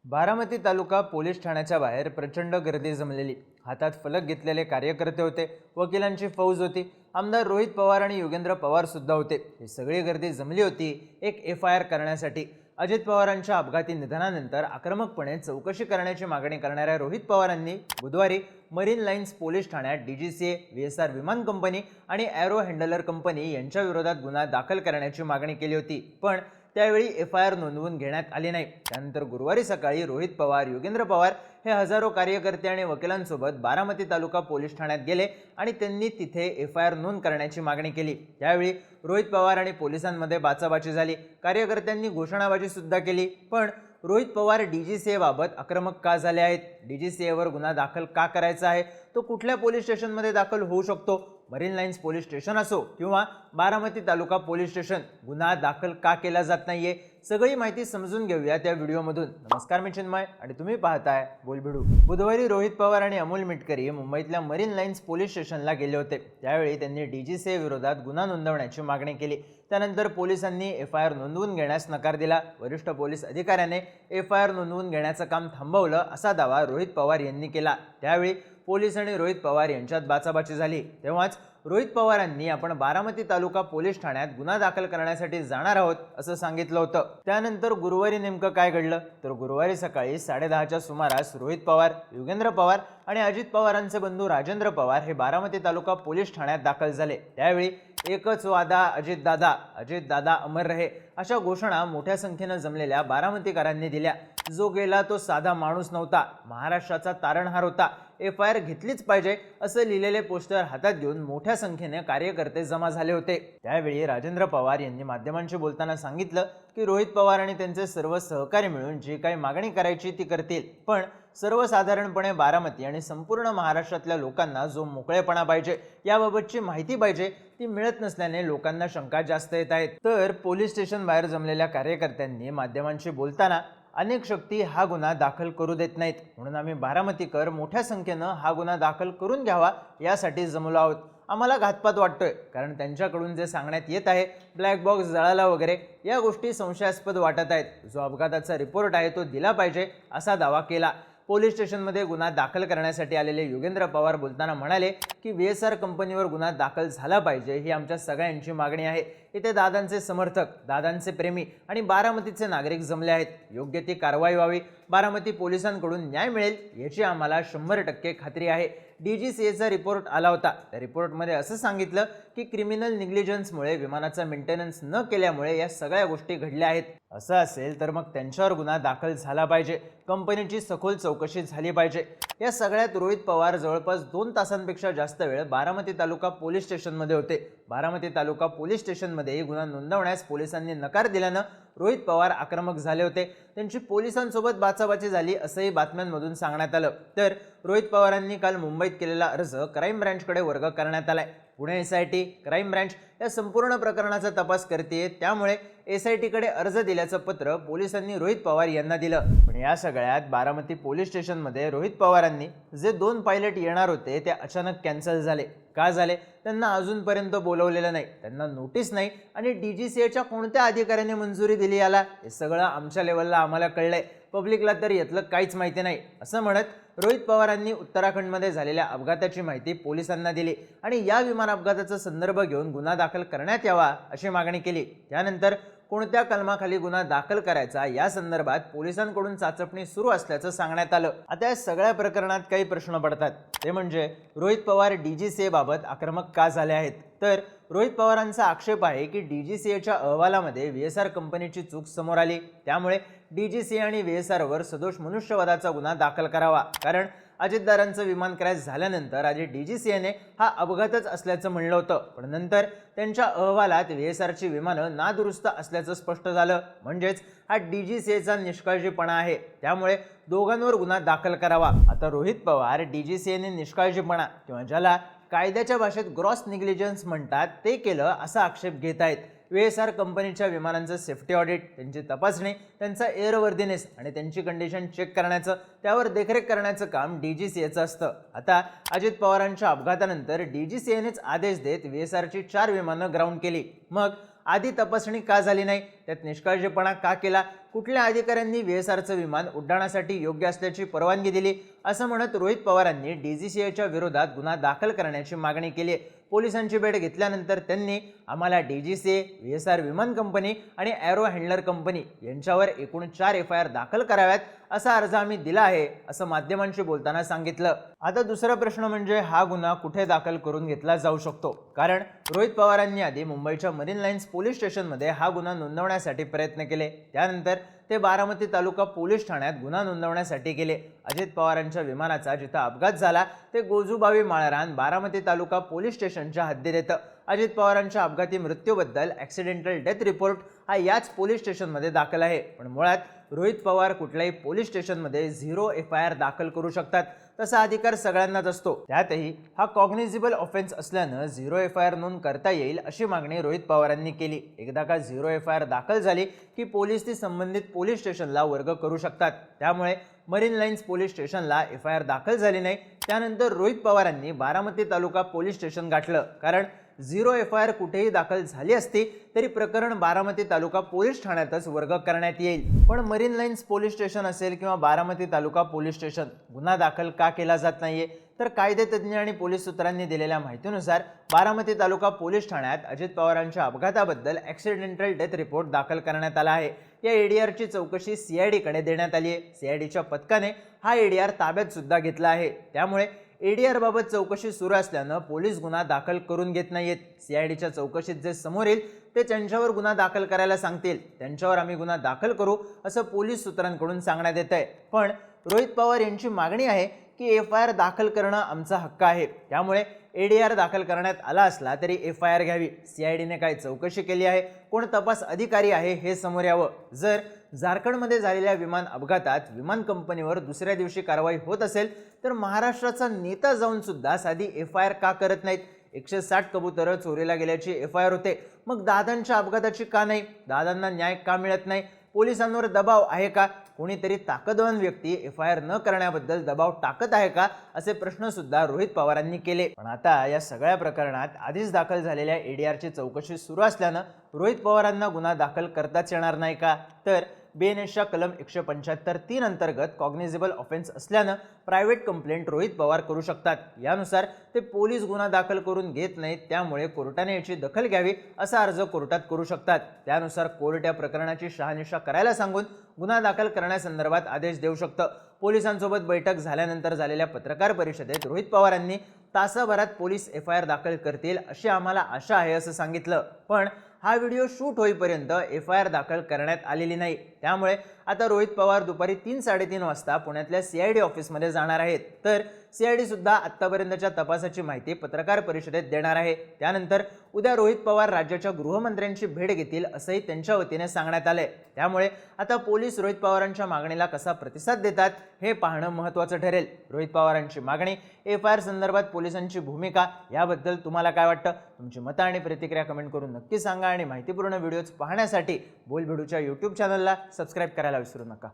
बारामती तालुका police ठाण्याच्या बाहेर प्रचंड गर्दी जमलेली. हातात फलक घेतलेले कार्यकर्ते होते, वकिलांची फौज होती, आमदार रोहित पवार आणि योगेंद्र पवार सुद्धा होते. ही सगळी गर्दी जमली होती एक FIR करण्यासाठी. अजित पवारांच्या अपघाती निधनानंतर आक्रमकपणे चौकशी करण्याची मागणी करणाऱ्या रोहित पवारांनी बुधवारी मरीन लाईन्स पोलीस ठाण्यात DGCA, VSR विमान कंपनी आणि एरो हँडलर कंपनी यांच्या विरोधात गुन्हा दाखल करण्याची मागणी केली होती. पण त्यावेळी FIR नोंदवून घेण्यात आली नाही. त्यानंतर गुरुवारी सकाळी रोहित पवार, योगेंद्र पवार हे हजारो कार्यकर्ते आणि वकिलांसोबत बारामती तालुका पोलीस ठाण्यात गेले आणि त्यांनी तिथे FIR नोंद करण्याची मागणी केली. त्यावेळी रोहित पवार आणि पोलिसांमध्ये बाचाबाची झाली. कार्यकर्त्यांनी घोषणाबाजी सुद्धा केली. पण रोहित पवार DGCA बाबत आक्रमक का झाले आहेत? DGCA वर गुन्हा दाखल का करायचा आहे? तो कुठल्या पोलीस स्टेशनमध्ये दाखल होऊ शकतो? मरीन लाईन्स पोलीस स्टेशन असो किंवा बारामती तालुका पोलीस स्टेशन, गुन्हा दाखल का केला जात नाहीये? सगळी माहिती समजून घेऊया त्या व्हिडिओमधून. नमस्कार, मी चिन्मय आणि तुम्ही पाहताय बोलबिडू. बुधवारी रोहित पवार आणि अमोल मिटकरी मुंबईतल्या मरीन लाईन्स पोलीस स्टेशनला गेले होते. त्यावेळी त्यांनी DGCA विरोधात गुन्हा नोंदवण्याची मागणी केली. त्यानंतर पोलिसांनी FIR नोंदवून घेण्यास नकार दिला. वरिष्ठ पोलीस अधिकाऱ्याने FIR नोंदवून घेण्याचं काम थांबवलं असा दावा रोहित पवार यांनी केला. त्यावेळी पोलीस आणि रोहित पवार यांच्यात बाचाबाची झाली. तेव्हाच रोहित पवारांनी आपण बारामती तालुका पोलीस ठाण्यात गुन्हा दाखल करण्यासाठी जाणार आहोत असं सांगितलं होतं. त्यानंतर गुरुवारी नेमकं काय घडलं तर गुरुवारी सकाळी 10:30च्या सुमारास रोहित पवार, योगेंद्र पवार आणि अजित पवारांचे बंधू राजेंद्र पवार हे बारामती तालुका पोलीस ठाण्यात दाखल झाले. त्यावेळी एकच वादा अजितदादा, अजितदादा अमर रहे अशा घोषणा मोठ्या संख्येनं जमलेल्या बारामतीकरांनी दिल्या. जो गेला तो साधा माणूस नव्हता, महाराष्ट्राचा तारणहार होता, FIR घेतलीच पाहिजे असं लिहिलेले पोस्टर हातात घेऊन मोठ्या संख्येने कार्यकर्ते जमा झाले होते. त्यावेळी राजेंद्र पवार यांनी माध्यमांशी बोलताना सांगितलं की रोहित पवार आणि त्यांचे सर्व सहकारी मिळून जी काही मागणी करायची ती करतील, पण सर्वसाधारणपणे बारामती आणि संपूर्ण महाराष्ट्रातल्या लोकांना जो मोकळेपणा पाहिजे, याबाबतची माहिती पाहिजे, ती मिळत नसल्याने लोकांना शंका जास्त येत आहेत. तर पोलीस स्टेशन बाहेर जमलेल्या कार्यकर्त्यांनी माध्यमांशी बोलताना अनेक शक्ती हा गुन्हा दाखल करू देत नाहीत, म्हणून आम्ही बारामतीकर मोठ्या संख्येनं हा गुन्हा दाखल करून घ्यावा यासाठी जमलो आहोत. आम्हाला घातपात वाटतोय, कारण त्यांच्याकडून जे सांगण्यात येत आहे, ब्लॅक बॉक्स जळाला वगैरे, या गोष्टी संशयास्पद वाटत आहेत. जो अपघाताचा रिपोर्ट आहे तो दिला पाहिजे असा दावा केला. पोलीस स्टेशनमध्ये गुन्हा दाखल करण्यासाठी आलेले योगेंद्र पवार बोलताना म्हणाले की VSR कंपनीवर गुन्हा दाखल झाला पाहिजे, ही आमच्या सगळ्यांची मागणी आहे. इथे दादांचे समर्थक, दादांचे प्रेमी आणि बारामतीचे नागरिक जमले आहेत. योग्य ती कारवाई व्हावी, बारामती पोलिसांकडून न्याय मिळेल याची आम्हाला 100% खात्री आहे. DGCAचा रिपोर्ट आला होता. त्या रिपोर्टमध्ये असं सांगितलं की क्रिमिनल निग्लिजन्समुळे, विमानाचा मेंटेनन्स न केल्यामुळे या सगळ्या गोष्टी घडल्या आहेत. असं असेल तर मग त्यांच्यावर गुन्हा दाखल झाला पाहिजे, कंपनीची सखोल चौकशी झाली पाहिजे. या सगळ्यात रोहित पवार जवळपास 2 तासांपेक्षा जास्त वेळ बारामती तालुका पोलीस स्टेशनमध्ये होते. बारामती तालुका पोलीस स्टेशनमध्ये गुन्हा नोंदवण्यास पोलिसांनी नकार दिल्यानं रोहित पवार आक्रमक झाले होते. त्यांची पोलिसांसोबत बाचाबाची झाली असंही बातम्यांमधून सांगण्यात आलं. तर रोहित पवारांनी काल मुंबईत केलेला अर्ज क्राईम ब्रँचकडे वर्ग करण्यात आलाय. पुणे SIT, क्राईम ब्रँच या संपूर्ण प्रकरणाचा तपास करते. त्यामुळे SITकडे अर्ज दिल्याचं पत्र पोलिसांनी रोहित पवार यांना दिलं. पण या सगळ्यात बारामती पोलीस स्टेशनमध्ये रोहित पवारांनी जे 2 पायलट येणार होते ते अचानक कॅन्सल झाले. का झाले? त्यांना अजूनपर्यंत बोलवलेलं नाही, त्यांना नोटीस नाही आणि DGCAच्या कोणत्या अधिकाऱ्याने मंजुरी दिली याला, हे सगळं आमच्या लेवलला आम्हाला कळलंय, पब्लिकला तर यातलं काहीच माहिती नाही असं म्हणत रोहित पवारांनी उत्तराखंडमध्ये झालेल्या अपघाताची माहिती पोलिसांना दिली आणि या विमान अपघाताचा संदर्भ घेऊन गुन्हा दाखल करण्यात यावा अशी मागणी केली. त्यानंतर कोणत्या कलमाखाली गुन्हा दाखल करायचा या संदर्भात पोलिसांकडून चाचपणी सुरू असल्याचं सांगण्यात आलं. आता या सगळ्या प्रकरणात काही प्रश्न पडतात. ते म्हणजे रोहित पवार DGCA बाबत आक्रमक का झाले आहेत? तर रोहित पवारांचा आक्षेप आहे की DGCAच्या अहवालामध्ये VSR कंपनीची चूक समोर आली. त्यामुळे DGCA आणि VSR वर सदोष मनुष्यवधाचा गुन्हा दाखल करावा. कारण अजितदारांचं विमान क्रॅश झाल्यानंतर आधी DGCAने हा अपघातच असल्याचं म्हणलं होतं, पण नंतर त्यांच्या अहवालात VSRची विमानं नादुरुस्त असल्याचं स्पष्ट झालं. म्हणजेच हा DGCAचा निष्काळजीपणा आहे. त्यामुळे दोघांवर गुन्हा दाखल करावा. आता रोहित पवार DGCAने निष्काळजीपणा किंवा ज्याला कायद्याच्या भाषेत ग्रॉस निग्लिजन्स म्हणतात ते केलं असा आक्षेप घेत आहेत. VSR कंपनीच्या विमानांचं सेफ्टी ऑडिट, त्यांची तपासणी, त्यांचा एअरवर्दीनेस आणि त्यांची कंडिशन चेक करण्याचं, त्यावर देखरेख करण्याचं काम DGCAचं असतं. आता अजित पवारांच्या अपघातानंतर DGCAनेच आदेश देत VSRची 4 विमानं ग्राउंड केली. मग आधी तपासणी का झाली नाही, त्यात निष्काळजीपणा का केला, कुठल्या अधिकाऱ्यांनी VSRचं विमान उड्डाणासाठी योग्य असल्याची परवानगी दिली, असं म्हणत रोहित पवारांनी DGCAच्या विरोधात गुन्हा दाखल करण्याची मागणी केली आहे। पोलिसांची भेट घेतल्यानंतर त्यांनी आम्हाला DGCA, VSR विमान कंपनी आणि एरो हँडलर कंपनी यांच्यावर एकूण 4 FIR दाखल कराव्यात असा अर्ज आम्ही दिला आहे, असं माध्यमांशी बोलताना सांगितलं। आता दुसरा प्रश्न म्हणजे हा गुन्हा कुठे दाखल करून घेतला जाऊ शकतो, कारण रोहित पवारांनी आधी मुंबईच्या मरीन लाईन्स पोलीस स्टेशनमध्ये हा गुन्हा नोंदवण्यासाठी प्रयत्न केले, त्यानंतर ते बारामती तालुका पोलीस ठाण्यात गुन्हा नोंदवण्यासाठी गेले। अजित पवारांच्या विमानाचा जिथं अपघात झाला ते गोजूबावी माळरान बारामती तालुका पोलीस स्टेशनच्या हद्दीत येतं। अजित पवारांच्या अपघाती मृत्यूबद्दल ॲक्सिडेंटल डेथ रिपोर्ट हा याच पोलीस स्टेशनमध्ये दाखल आहे, पण मुळात रोहित पवार कुठल्याही पोलीस स्टेशनमध्ये 0 FIR दाखल करू शकतात, तसा अधिकार सगळ्यांनाच असतो। त्यातही हा कॉग्निझेबल ऑफेन्स असल्यानं 0 FIR नोंद करता येईल अशी मागणी रोहित पवारांनी केली। एकदा का 0 FIR दाखल झाली की पोलीस ती संबंधित पोलीस स्टेशनला वर्ग करू शकतात, त्यामुळे मरीन लाईन्स पोलीस स्टेशनला FIR दाखल झाली नाही। त्यानंतर रोहित पवारांनी बारामती तालुका पोलीस स्टेशन गाठलं, कारण 0 FIR कुठेही दाखल झाली असती तरी प्रकरण बारामती तालुका पोलीस ठाण्यातच वर्ग करण्यात येईल। पण मरीन लाईन्स पोलीस स्टेशन असेल किंवा बारामती तालुका पोलीस स्टेशन, गुन्हा दाखल का केला जात नाहीये, तर कायदेतज्ञ आणि पोलीस सूत्रांनी दिलेल्या माहितीनुसार बारामती तालुका पोलीस ठाण्यात अजित पवारांच्या अपघाताबद्दल ॲक्सिडेंटल डेथ रिपोर्ट दाखल करण्यात आला आहे। या ADRची चौकशी CID कडे देण्यात आली आहे। CIDच्या पथकाने हा ADR ताब्यात सुद्धा घेतला आहे, त्यामुळे ADR बाबत चौकशी सुरू असल्यानं पोलीस गुन्हा दाखल करून घेत नाहीयेत। CIDच्या चौकशीत जे समोर येईल ते त्यांच्यावर गुन्हा दाखल करायला सांगतील, त्यांच्यावर आम्ही गुन्हा दाखल करू असं पोलीस सूत्रांकडून सांगण्यात येत आहे। पण रोहित पवार यांची मागणी आहे की FIR दाखल करणं आमचा हक्क आहे, त्यामुळे ADR दाखल करण्यात आला असला तरी FIR घ्यावी। CIDने काय चौकशी केली आहे, कोण तपास अधिकारी आहे हे समोर यावं। जर झारखंडमध्ये झालेल्या विमान अपघातात विमान कंपनीवर दुसऱ्या दिवशी कारवाई होत असेल तर महाराष्ट्राचा नेता जाऊन सुद्धा साधी FIR का करत नाहीत? 160 कबुतरं चोरीला गेल्याची FIR होते, मग दादांच्या अपघाताची का नाही? दादांना न्याय का मिळत नाही? पोलिसांवर दबाव आहे का? कोणीतरी ताकदवान व्यक्ती FIR न करण्याबद्दल दबाव टाकत आहे का, असे प्रश्न सुद्धा रोहित पवारांनी केले। पण आता या सगळ्या प्रकरणात आधीच दाखल झालेल्या ADRची चौकशी सुरू असल्यानं रोहित पवारांना गुन्हा दाखल करताच येणार नाही का? तर BNSच्या कलम 175(3) अंतर्गत कॉग्निझेबल ऑफेन्स असल्यानं प्रायव्हेट कंप्लेंट रोहित पवार करू शकतात। यानुसार ते पोलीस गुन्हा दाखल करून घेत नाहीत, त्यामुळे कोर्टाने याची दखल घ्यावी असा अर्ज कोर्टात करू शकतात। त्यानुसार कोर्ट या प्रकरणाची शहानिशा करायला सांगून गुन्हा दाखल करण्यासंदर्भात आदेश देऊ शकतं। पोलिसांसोबत बैठक झाल्यानंतर झालेल्या पत्रकार परिषदेत रोहित पवारांनी तासाभरात पोलीस FIR दाखल करतील अशी आम्हाला आशा आहे असं सांगितलं। पण हा व्हिडिओ शूट होईपर्यंत FIR दाखल करण्यात आलेली नाही, त्यामुळे आता रोहित पवार दुपारी 3-3:30 वाजता पुण्यातल्या CID ऑफिसमध्ये जाणार आहेत। तर CID सुद्धा आत्तापर्यंतच्या तपासाची माहिती पत्रकार परिषदेत देणार आहे। त्यानंतर उद्या रोहित पवार राज्याच्या गृहमंत्र्यांची भेट घेतील असंही त्यांच्या वतीने सांगण्यात आलंय। त्यामुळे आता पोलीस रोहित पवारांच्या मागणीला कसा प्रतिसाद देतात हे पाहणं महत्त्वाचं ठरेल। रोहित पवारांची मागणी, FIR संदर्भात पोलिसांची भूमिका याबद्दल तुम्हाला काय वाटतं? तुमची मतं आणि प्रतिक्रिया कमेंट करून नक्की सांगा आणि माहितीपूर्ण व्हिडिओज पाहण्यासाठी बोलबिडूच्या YouTube चॅनलला सबस्क्राईब करायला विसरू नका।